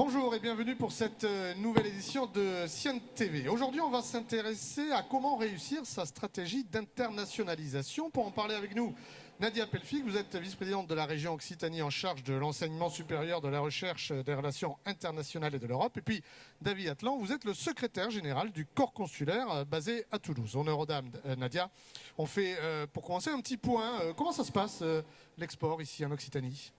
Bonjour et bienvenue pour cette nouvelle édition de Sienne TV. Aujourd'hui, on va s'intéresser à comment réussir sa stratégie d'internationalisation. Pour en parler avec nous, Nadia Pelfig, vous êtes vice-présidente de la région Occitanie en charge de l'enseignement supérieur, de la recherche, des relations internationales et de l'Europe. Et puis, David Atlan, vous êtes le secrétaire général du corps consulaire basé à Toulouse. Honneur aux dames, Nadia. On fait, pour commencer, un petit point. Comment ça se passe, l'export ici en Occitanie?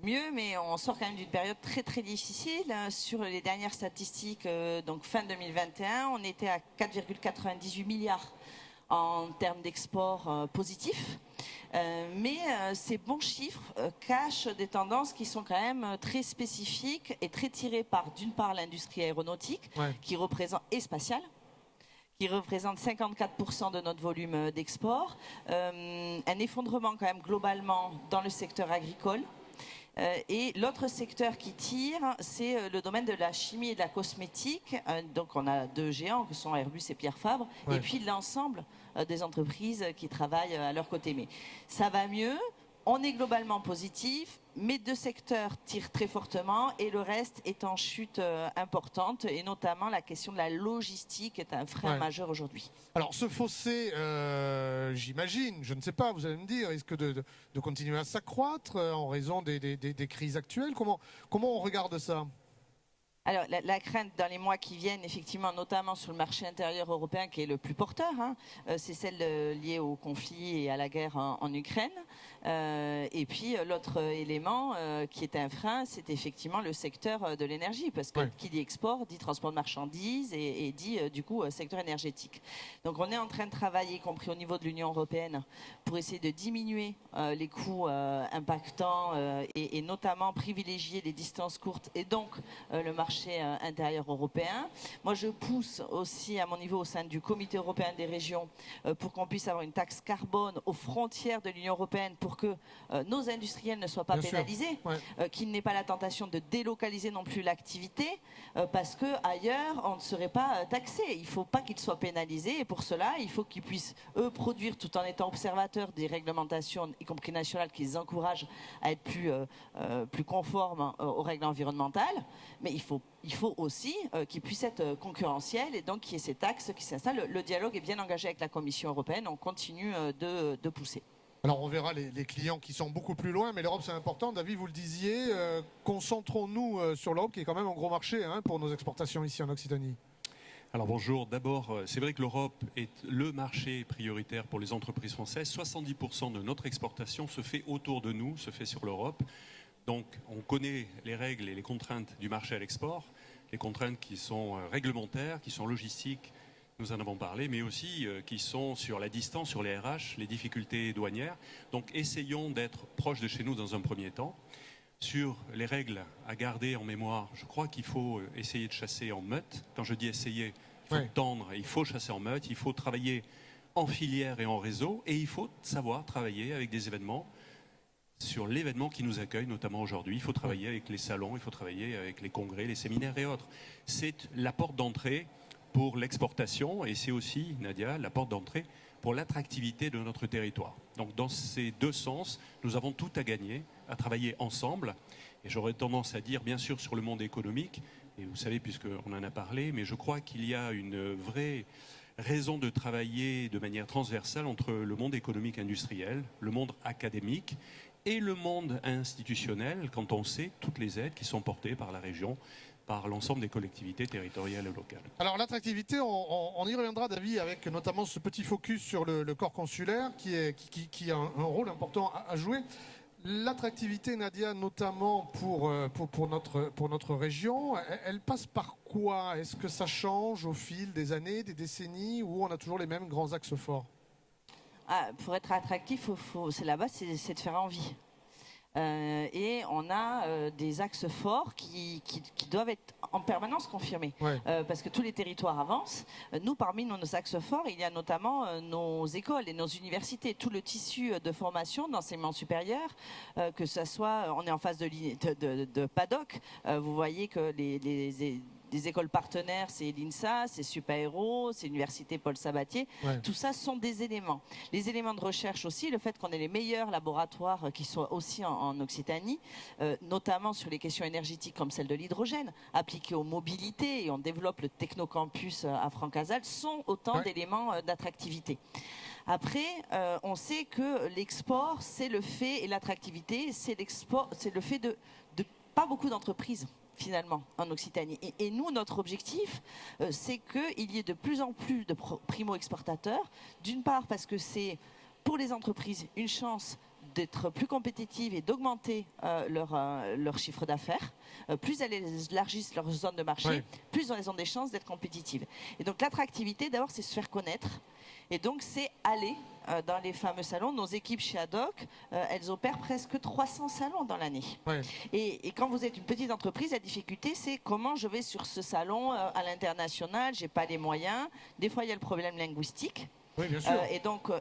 Mieux, mais on sort quand même d'une période très difficile. Sur les dernières statistiques, donc fin 2021, on était à 4,98 milliards en termes d'export positifs. Mais ces bons chiffres cachent des tendances qui sont quand même très spécifiques et très tirées par, d'une part, l'industrie aéronautique, qui représente, et spatiale, qui représente 54% de notre volume d'export. Un effondrement quand même globalement dans le secteur agricole. Et l'autre secteur qui tire, c'est le domaine de la chimie et de la cosmétique. Donc on a deux géants que sont Airbus et Pierre Fabre, et puis l'ensemble des entreprises qui travaillent à leur côté. Mais ça va mieux, on est globalement positif, mais deux secteurs tirent très fortement et le reste est en chute importante, et notamment la question de la logistique est un frein majeur aujourd'hui. Alors ce fossé, j'imagine, je ne sais pas, vous allez me dire, risque de continuer à s'accroître en raison des crises actuelles. Comment on regarde ça ? Alors, la crainte dans les mois qui viennent, effectivement, notamment sur le marché intérieur européen, qui est le plus porteur, c'est celle liée au conflit et à la guerre en Ukraine. Et puis, l'autre élément qui est un frein, c'est effectivement le secteur de l'énergie, parce que qui dit export, dit transport de marchandises et dit, du coup, secteur énergétique. Donc, on est en train de travailler, y compris au niveau de l'Union européenne, pour essayer de diminuer les coûts impactants et notamment privilégier les distances courtes et donc le marché intérieur européen. Moi, je pousse aussi à mon niveau au sein du Comité européen des régions pour qu'on puisse avoir une taxe carbone aux frontières de l'Union européenne pour que nos industriels ne soient pas pénalisés, qu'ils n'aient pas la tentation de délocaliser non plus l'activité parce qu'ailleurs, on ne serait pas taxé. Il ne faut pas qu'ils soient pénalisés et pour cela, il faut qu'ils puissent, eux, produire tout en étant observateurs des réglementations, y compris nationales, qui les encouragent à être plus conformes aux règles environnementales. Mais il faut aussi qu'ils puissent être concurrentiels et donc qu'il y ait ces taxes qui s'installent. Le dialogue est bien engagé avec la Commission européenne, on continue de pousser. Alors on verra les clients qui sont beaucoup plus loin, mais l'Europe c'est important. David, vous le disiez, concentrons-nous sur l'Europe qui est quand même un gros marché pour nos exportations ici en Occitanie. Alors bonjour, d'abord c'est vrai que l'Europe est le marché prioritaire pour les entreprises françaises. 70% de notre exportation se fait autour de nous, se fait sur l'Europe. Donc on connaît les règles et les contraintes du marché à l'export, les contraintes qui sont réglementaires, qui sont logistiques, nous en avons parlé, mais aussi qui sont sur la distance, sur les RH, les difficultés douanières. Donc essayons d'être proches de chez nous dans un premier temps. Sur les règles à garder en mémoire, je crois qu'il faut essayer de chasser en meute. Quand je dis essayer, il faut tendre, il faut chasser en meute, il faut travailler en filière et en réseau, et il faut savoir travailler avec des événements. Sur l'événement qui nous accueille, notamment aujourd'hui, il faut travailler avec les salons, il faut travailler avec les congrès, les séminaires et autres. C'est la porte d'entrée pour l'exportation et c'est aussi, Nadia, la porte d'entrée pour l'attractivité de notre territoire. Donc dans ces deux sens, nous avons tout à gagner à travailler ensemble. Et j'aurais tendance à dire, bien sûr, sur le monde économique, et vous savez, puisqu'on en a parlé, mais je crois qu'il y a une vraie raison de travailler de manière transversale entre le monde économique industriel, le monde académique et le monde institutionnel, quand on sait toutes les aides qui sont portées par la région, par l'ensemble des collectivités territoriales et locales. Alors l'attractivité, on y reviendra, David, avec notamment ce petit focus sur le corps consulaire qui a un rôle important à jouer. L'attractivité, Nadia, notamment pour notre région, elle passe par quoi? Est-ce que ça change au fil des années, des décennies, ou on a toujours les mêmes grands axes forts? Pour être attractif, c'est la base, c'est de faire envie. Et on a des axes forts qui doivent être en permanence confirmés. Parce que tous les territoires avancent. Nous, parmi nos axes forts, il y a notamment nos écoles et nos universités. Tout le tissu de formation, d'enseignement supérieur, que ce soit, on est en phase de PADOC, vous voyez que des écoles partenaires, c'est l'INSA, c'est Supaéro, c'est l'Université Paul Sabatier. Ouais. Tout ça sont des éléments. Les éléments de recherche aussi, le fait qu'on ait les meilleurs laboratoires qui sont aussi en Occitanie, notamment sur les questions énergétiques comme celle de l'hydrogène, appliquées aux mobilités, et on développe le Technocampus à Francazal, sont autant d'éléments d'attractivité. Après, on sait que l'export, c'est le fait, et l'attractivité, c'est le fait de pas beaucoup d'entreprises finalement en Occitanie. Et nous, notre objectif, c'est qu'il y ait de plus en plus de primo-exportateurs, d'une part parce que c'est pour les entreprises une chance d'être plus compétitives et d'augmenter leur chiffre d'affaires. Plus elles élargissent leur zone de marché, plus elles ont des chances d'être compétitives. Et donc l'attractivité, d'abord, c'est se faire connaître. Et donc c'est aller dans les fameux salons. Nos équipes chez Haddock, elles opèrent presque 300 salons dans l'année. Ouais. Et quand vous êtes une petite entreprise, la difficulté, c'est comment je vais sur ce salon à l'international, j'ai pas les moyens. Des fois, il y a le problème linguistique. Oui, bien sûr.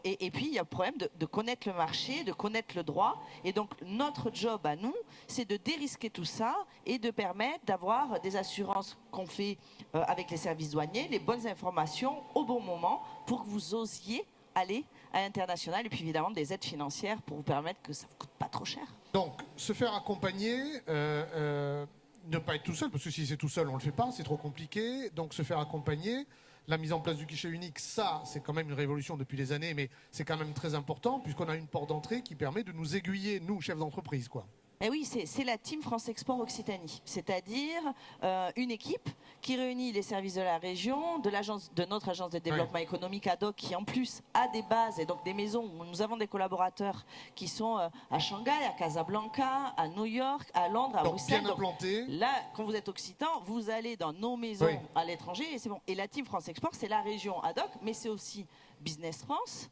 Et puis, il y a le problème de connaître le marché, de connaître le droit. Et donc, notre job à nous, c'est de dérisquer tout ça et de permettre d'avoir des assurances qu'on fait avec les services douaniers, les bonnes informations au bon moment pour que vous osiez aller à l'international. Et puis, évidemment, des aides financières pour vous permettre que ça ne vous coûte pas trop cher. Donc, se faire accompagner... ne pas être tout seul, parce que si c'est tout seul, on ne le fait pas, c'est trop compliqué. Donc, se faire accompagner... La mise en place du guichet unique, ça, c'est quand même une révolution depuis des années, mais c'est quand même très important, puisqu'on a une porte d'entrée qui permet de nous aiguiller, nous, chefs d'entreprise, quoi. Eh oui, c'est la team France Export Occitanie, c'est-à-dire une équipe qui réunit les services de la région, de notre agence de développement économique Haddock, qui en plus a des bases et donc des maisons où nous avons des collaborateurs qui sont à Shanghai, à Casablanca, à New York, à Londres, à Bruxelles. Bien implanté. Là, quand vous êtes occitan, vous allez dans nos maisons à l'étranger et c'est bon. Et la team France Export, c'est la région Haddock, mais c'est aussi Business France.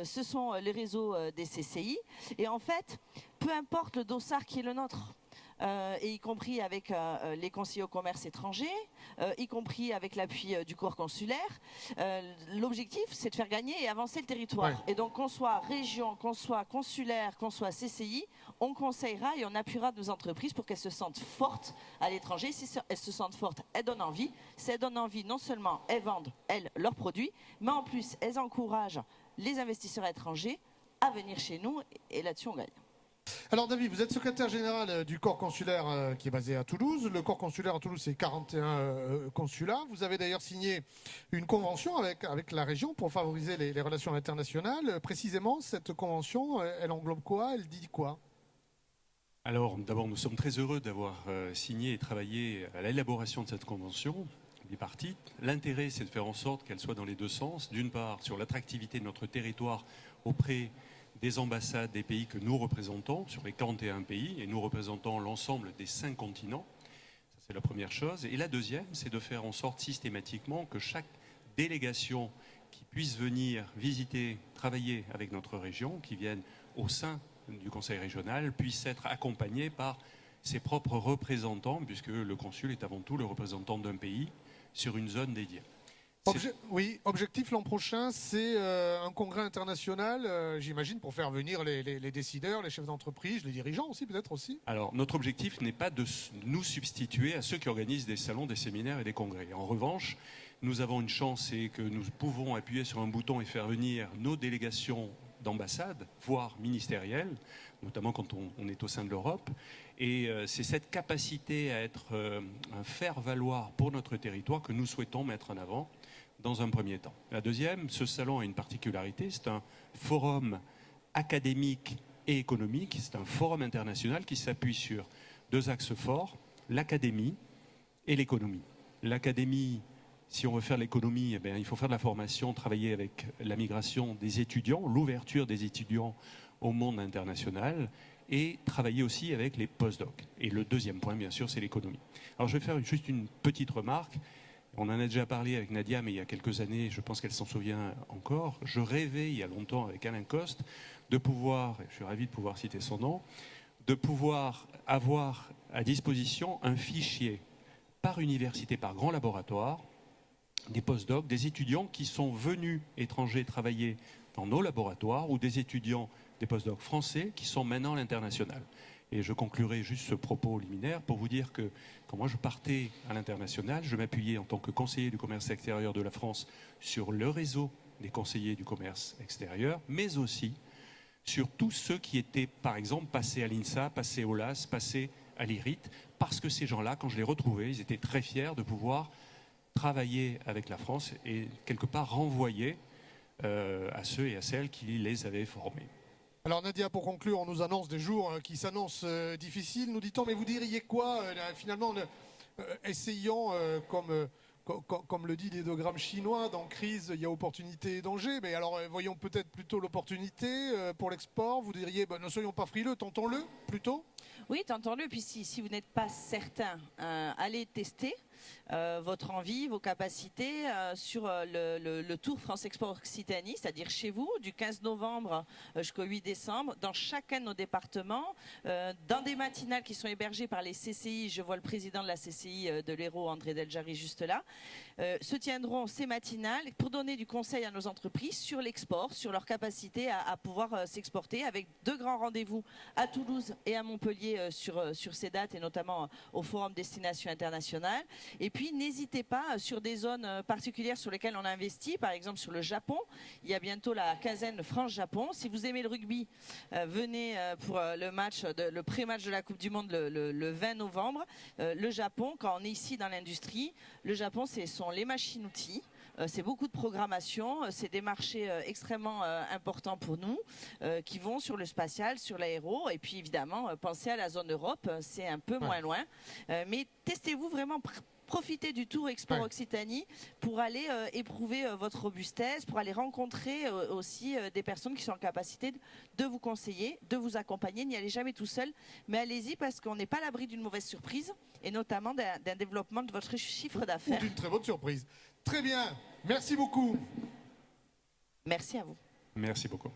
Ce sont les réseaux des CCI. Et en fait, peu importe le dossard qui est le nôtre, et y compris avec les conseillers au commerce étranger, y compris avec l'appui du corps consulaire, l'objectif, c'est de faire gagner et avancer le territoire. Ouais. Et donc, qu'on soit région, qu'on soit consulaire, qu'on soit CCI, on conseillera et on appuiera nos entreprises pour qu'elles se sentent fortes à l'étranger. Si elles se sentent fortes, elles donnent envie. Si elles donnent envie, non seulement elles vendent, elles, leurs produits, mais en plus, elles encouragent les investisseurs étrangers à venir chez nous et là-dessus on gagne. Alors David, vous êtes secrétaire général du corps consulaire qui est basé à Toulouse. Le corps consulaire à Toulouse, c'est 41 consulats. Vous avez d'ailleurs signé une convention avec la région pour favoriser les relations internationales. Précisément, cette convention, elle englobe quoi? Elle dit quoi? Alors d'abord, nous sommes très heureux d'avoir signé et travaillé à l'élaboration de cette convention. Bipartite. L'intérêt, c'est de faire en sorte qu'elle soit dans les deux sens. D'une part, sur l'attractivité de notre territoire auprès des ambassades des pays que nous représentons, sur les 41 pays, et nous représentons l'ensemble des 5 continents. Ça, c'est la première chose. Et la deuxième, c'est de faire en sorte systématiquement que chaque délégation qui puisse venir visiter, travailler avec notre région, qui vienne au sein du conseil régional, puisse être accompagnée par ses propres représentants, puisque le consul est avant tout le représentant d'un pays sur une zone dédiée. Oui, objectif l'an prochain, c'est un congrès international, j'imagine, pour faire venir les décideurs, les chefs d'entreprise, les dirigeants aussi, peut-être aussi. Alors, notre objectif n'est pas de nous substituer à ceux qui organisent des salons, des séminaires et des congrès. En revanche, nous avons une chance, c'est que nous pouvons appuyer sur un bouton et faire venir nos délégations d'ambassade, voire ministérielles, notamment quand on est au sein de l'Europe. Et c'est cette capacité à être un faire-valoir pour notre territoire que nous souhaitons mettre en avant dans un premier temps. La deuxième, ce salon a une particularité, c'est un forum académique et économique, c'est un forum international qui s'appuie sur deux axes forts, l'académie et l'économie. L'académie, si on veut faire l'économie, eh bien, il faut faire de la formation, travailler avec la migration des étudiants, l'ouverture des étudiants au monde international, et travailler aussi avec les post-docs. Et le deuxième point, bien sûr, c'est l'économie. Alors je vais faire juste une petite remarque. On en a déjà parlé avec Nadia, mais il y a quelques années, je pense qu'elle s'en souvient encore. Je rêvais, il y a longtemps, avec Alain Coste, de pouvoir, et je suis ravi de pouvoir citer son nom, de pouvoir avoir à disposition un fichier par université, par grand laboratoire, des post-docs, des étudiants qui sont venus étrangers travailler dans nos laboratoires ou des étudiants, des post-docs français qui sont maintenant à l'international. Et je conclurai juste ce propos liminaire pour vous dire que quand moi je partais à l'international, je m'appuyais en tant que conseiller du commerce extérieur de la France sur le réseau des conseillers du commerce extérieur, mais aussi sur tous ceux qui étaient, par exemple, passés à l'INSA, passés au LAS, passés à l'IRIT, parce que ces gens-là, quand je les retrouvais, ils étaient très fiers de pouvoir travailler avec la France et quelque part renvoyer à ceux et à celles qui les avaient formés. Alors Nadia, pour conclure, on nous annonce des jours qui s'annoncent difficiles, nous dit-on, mais vous diriez quoi finalement, essayons, comme le dit l'idéogramme chinois, dans crise, il y a opportunité et danger, mais alors voyons peut-être plutôt l'opportunité pour l'export, vous diriez, ne soyons pas frileux, tentons-le plutôt. Oui, tentons-le, puis si vous n'êtes pas certain, allez tester. Votre envie, vos capacités sur le Tour France Export Occitanie, c'est-à-dire chez vous, du 15 novembre jusqu'au 8 décembre, dans chacun de nos départements, dans des matinales qui sont hébergées par les CCI, je vois le président de la CCI de l'Hérault, André Deljari, juste là, se tiendront ces matinales pour donner du conseil à nos entreprises sur l'export, sur leur capacité à pouvoir s'exporter, avec 2 grands rendez-vous à Toulouse et à Montpellier sur ces dates, et notamment au Forum Destination Internationale. Et puis, n'hésitez pas sur des zones particulières sur lesquelles on investit, par exemple sur le Japon. Il y a bientôt la quinzaine France-Japon. Si vous aimez le rugby, venez pour le pré-match de la Coupe du Monde le 20 novembre. Le Japon, quand on est ici dans l'industrie, le Japon, ce sont les machines-outils. C'est beaucoup de programmation, c'est des marchés extrêmement importants pour nous qui vont sur le spatial, sur l'aéro, et puis évidemment, pensez à la zone Europe, c'est un peu moins loin. Mais testez-vous vraiment. Profitez du Tour Export Occitanie pour aller éprouver votre robustesse, pour aller rencontrer aussi des personnes qui sont en capacité de vous conseiller, de vous accompagner. N'y allez jamais tout seul, mais allez-y parce qu'on n'est pas à l'abri d'une mauvaise surprise et notamment d'un développement de votre chiffre d'affaires. Ou d'une très bonne surprise. Très bien, merci beaucoup. Merci à vous. Merci beaucoup.